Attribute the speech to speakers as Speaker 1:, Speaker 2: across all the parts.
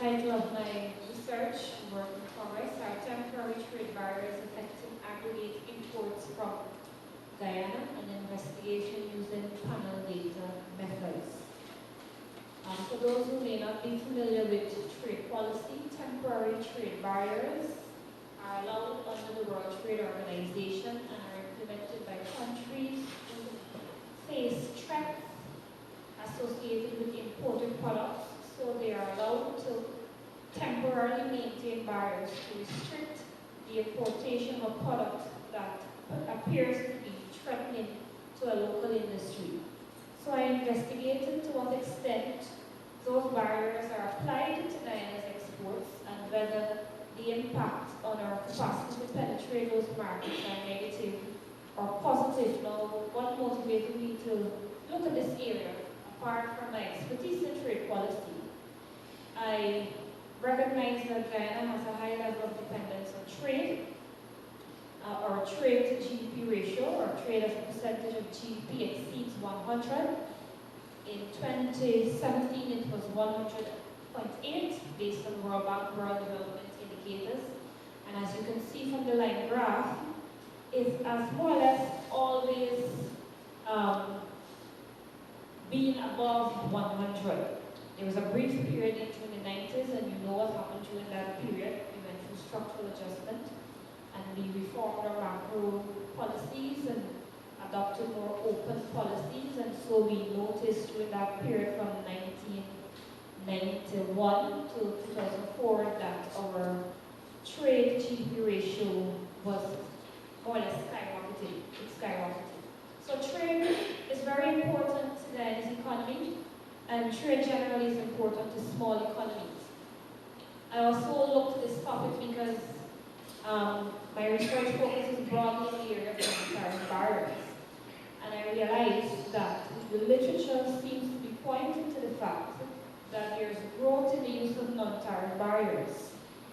Speaker 1: title of my research and work in progress are temporary trade barriers affecting aggregate imports from Guyana, an investigation using panel data methods. For those who may not be familiar with trade policy, temporary trade barriers are allowed under the World Trade Organization and are implemented by countries who face threats associated with imported products, so they are allowed to temporarily maintain barriers to restrict the importation of a product that appears to be threatening to a local industry. So I investigated to what extent those barriers are applied to Guyana's exports and whether the impact on our capacity to penetrate those markets are negative or positive. Now, what motivated me to look at this area, apart from my expertise in trade policy, I recognize that Guyana has a high level of dependence on trade, or trade to GDP ratio, or trade as a percentage of GDP exceeds 100. In 2017, it was 100.8 based on World Bank World Development Indicators. And as you can see from the line graph, it has more or less always been above 100. There was a brief period into the 90s, and you know what happened during that period. We went through structural adjustment, and we reformed our macro policies and adopted more open policies, and so we noticed during that period from 1991 to 2004 that our trade GDP ratio was more or less skyrocketing. It skyrocketed. So trade is very important to Guyana's economy, and trade generally is important to small economies. I also looked at this topic because my research focuses broadly in the area of non-tariff barriers. And I realized that the literature seems to be pointing to the fact that there's growth in the use of non-tariff barriers,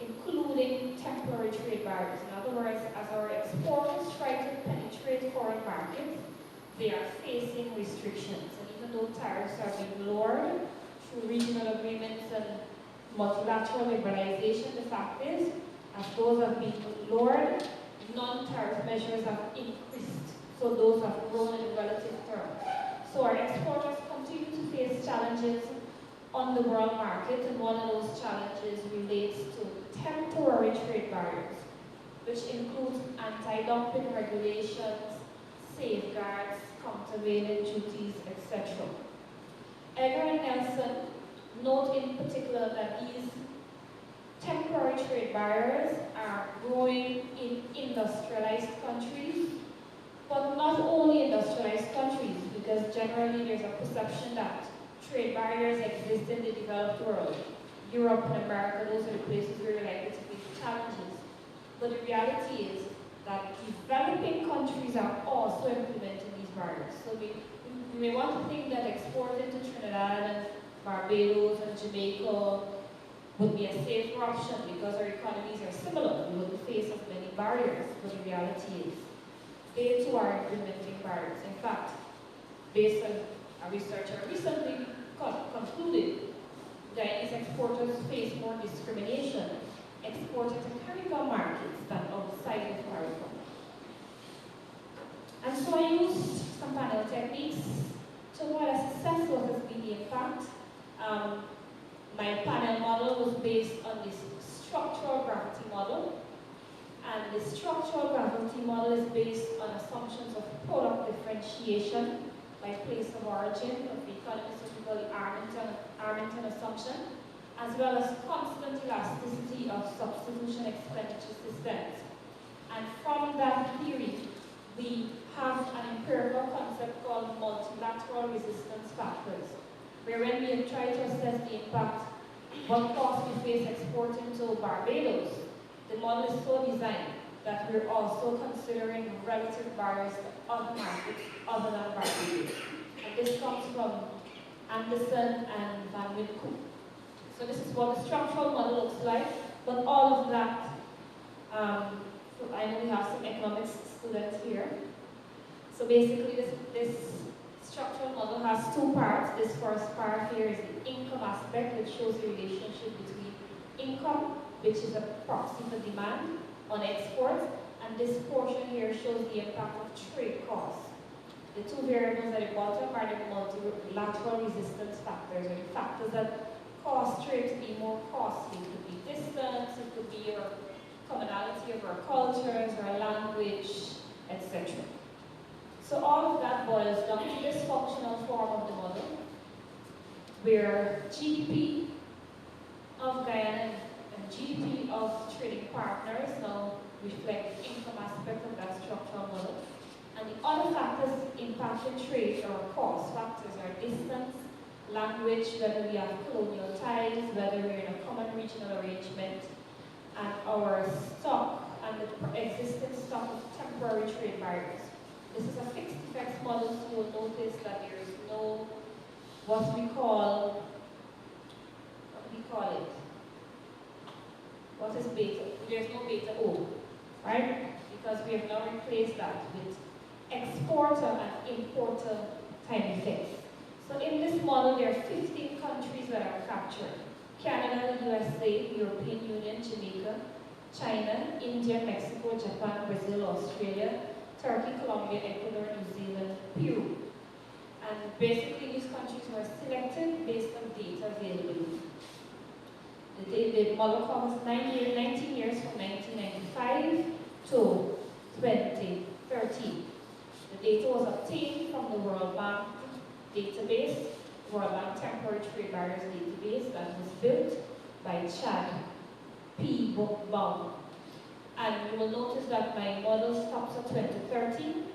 Speaker 1: including temporary trade barriers. In other words, as our exporters try to penetrate foreign markets, they are facing restrictions. And even though tariffs are being lowered through regional agreements and multilateral liberalization, the fact is, as those have been lowered, non-tariff measures have increased. So those have grown in relative terms. So our exporters continue to face challenges on the world market, and one of those challenges relates to temporary trade barriers, which includes anti-dumping regulations, safeguards, countervailing duties, etc. Edgar and Nelson note in particular that these temporary trade barriers are growing in industrialized countries, but not only industrialized countries, because generally there's a perception that trade barriers exist in the developed world. Europe and America, those are the places where you're likely to face challenges. But the reality is that developing countries are also implementing these barriers. So we may want to think that exporting to Trinidad and Barbados and Jamaica would be a safer option because our economies are similar. We wouldn't face as many barriers, but the reality is they too are implementing barriers. In fact, based on a research I recently concluded, Guyanese exporters face more discrimination exported to CARICOM markets than outside of CARICOM. And so I used some panel techniques to more or less assess what has been the impact. My panel model was based on this structural gravity model. And the structural gravity model is based on assumptions of product differentiation by place of origin, of the economists what we call the Armington assumption, as well as constant elasticity of substitution expenditure systems. And from that theory, we have an empirical concept called multilateral resistance factors, where when we try to assess the impact, what costs we face exporting to Barbados, the model is so designed that we're also considering relative barriers to other markets other than Barbados. And this comes from Anderson and Van Witkoop. So this is what the structural model looks like, but all of that, so I know we have some economics students here. So basically this structural model has two parts. This first part here is the income aspect, which shows the relationship between income, which is a proxy for demand, on exports, and this portion here shows the impact of trade costs. The two variables at the bottom are the multilateral resistance factors, or the factors that cause trade to be more costly. It could be distance, it could be your commonality of our cultures, our language, etc. So all of that boils down to this functional form of the model, where GDP of Guyana and GDP of trading partners now reflect the income aspect of that structural model. And the other factors impacting trade or cost factors are distance, language, whether we have colonial ties, whether we're in a common regional arrangement, and our stock and the existing stock of temporary trade barriers. This is a fixed effects model, so you'll notice that there is no, what do we call it? What is beta? There's no beta O, right? Because we have now replaced that with exporter and importer time effects. So in this model, there are 15 countries that are captured. Canada, USA, European Union, Jamaica, China, India, Mexico, Japan, Brazil, Australia, Turkey, Colombia, Ecuador, New Zealand, Peru. And basically these countries were selected based on data availability. The model covers 19 years from 1995 to 2013. The data was obtained from the World Bank database, World Bank Temporary Trade Barriers database that was built by Chad P. Baum. And you will notice that my model stops at 2013.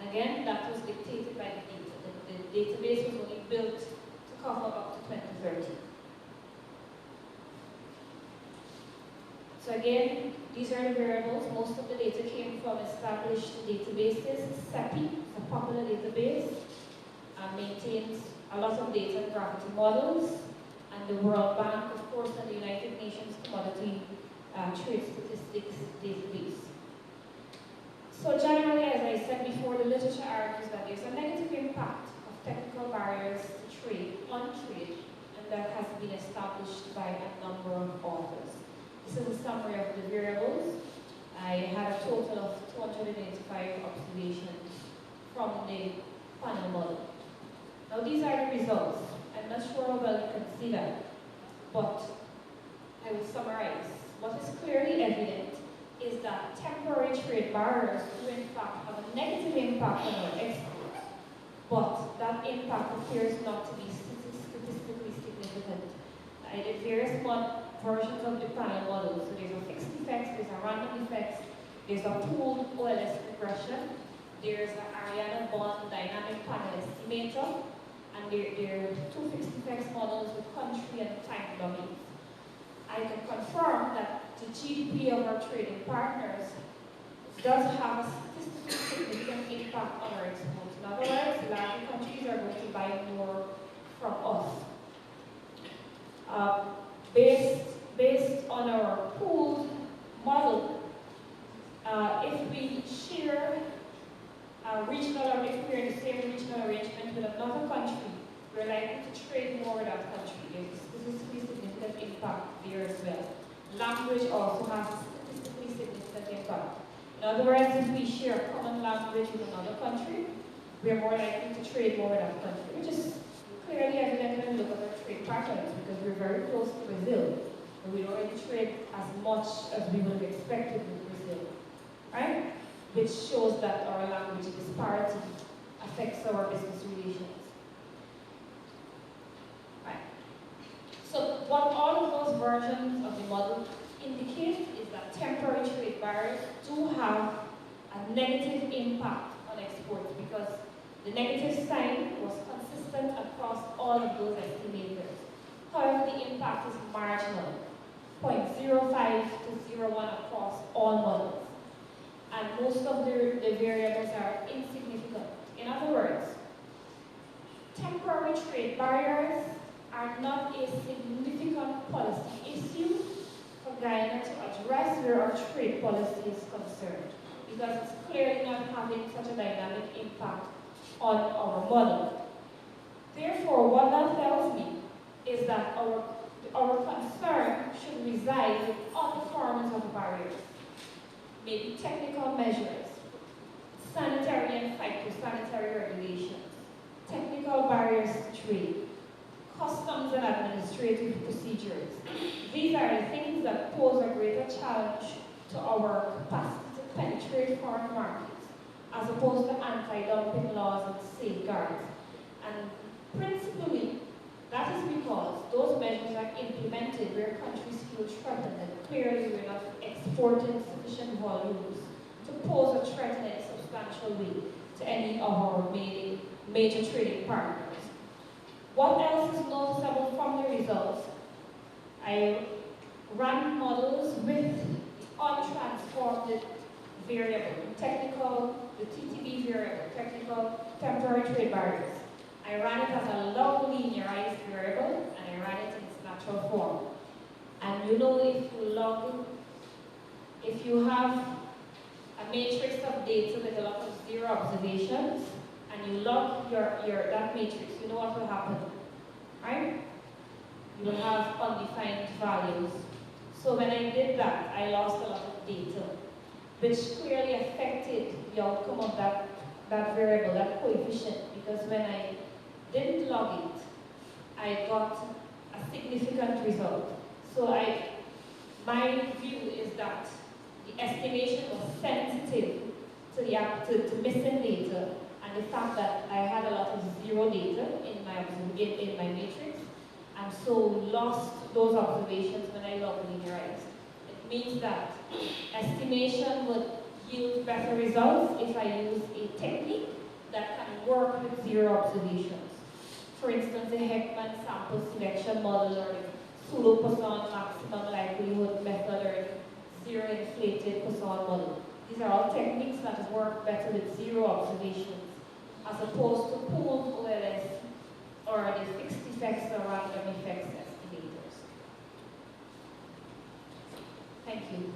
Speaker 1: Again, that was dictated by the data. The database was only built to cover up to 2013. So again, these are the variables. Most of the data came from established databases. CEPI, a popular database, maintains a lot of data and gravity models, and the World Bank, of course, and the United Nations Commodity Trade Statistics database. So generally, as I said before, the literature argues that there's a negative impact of technical barriers to trade, on trade, and that has been established by a number of authors. This is a summary of the variables. I had a total of 285 observations from the panel model. Now these are the results. I'm not sure how well you can see that, but I will summarize. What is clearly evident is that temporary trade barriers do in fact have a negative impact on our exports, but that impact appears not to be statistically significant. I did various versions of the panel model. So there's a fixed effect, there's a random effect, there's a pooled OLS regression, there's an Ariana Bond dynamic panel estimator, and there are two fixed effects models with country and time dummies. I can confirm that the GDP of our trading partners does have a statistically significant impact on our exports. In other words, larger countries are going to buy more from us. Based on our pooled model, if we share a regional, or if we're in the same regional arrangement with another country, we're likely to trade more with that country. There's a statistically significant impact there as well. Language also has a statistically significant impact. In other words, if we share a common language with another country, we're more likely to trade more with that country, which is clearly evident when we look at our trade partners, because we're very close to Brazil, and we don't really trade as much as we would have expected with Brazil, right? Which shows that our language disparity affects our business relations. Right. So what all of those versions of the model indicate is that temporary trade barriers do have a negative impact on exports, because the negative sign was consistent across all of those estimators. However, the impact is marginal, 0.05 to 0.1 across all models. And most of the variables are insignificant. In other words, temporary trade barriers are not a significant policy issue for Guyana to address where our trade policy is concerned, because it's clearly not having such a dynamic impact on our model. Therefore, what that tells me is that that our concern should reside in other forms of barriers, maybe technical measures, sanitary and phytosanitary regulations, technical barriers to trade, customs and administrative procedures. These are the things that pose a greater challenge to our capacity to penetrate foreign markets, as opposed to anti-dumping laws and safeguards. And principally, that is because those measures are implemented where countries feel threatened and clearly we're not exporting sufficient volumes to pose a threat in a substantial way to any of our major trading partners. What else is noticeable from the results? I ran models with untransformed variable, the TTB variable, technical temporary trade barriers. I ran it as a log linearized variable, and I ran it in its natural form. And you know, if you have a matrix of data with a lot of zero observations, and you log that matrix, you know what will happen, right? You will have undefined values. So when I did that, I lost a lot of data, which clearly affected the outcome of that variable, that coefficient, because when I didn't log it, I got a significant result. So my view is that the estimation was sensitive to missing data, and the fact that I had a lot of zero data in my matrix, and so lost those observations when I log linearized. It means that estimation would yield better results if I use a technique that can work with zero observations. For instance, the Heckman sample selection model, or the pseudo-Poisson maximum likelihood method, or the zero inflated Poisson model. These are all techniques that work better with zero observations, as opposed to pooled OLS or the fixed effects or random effects estimators. Thank you.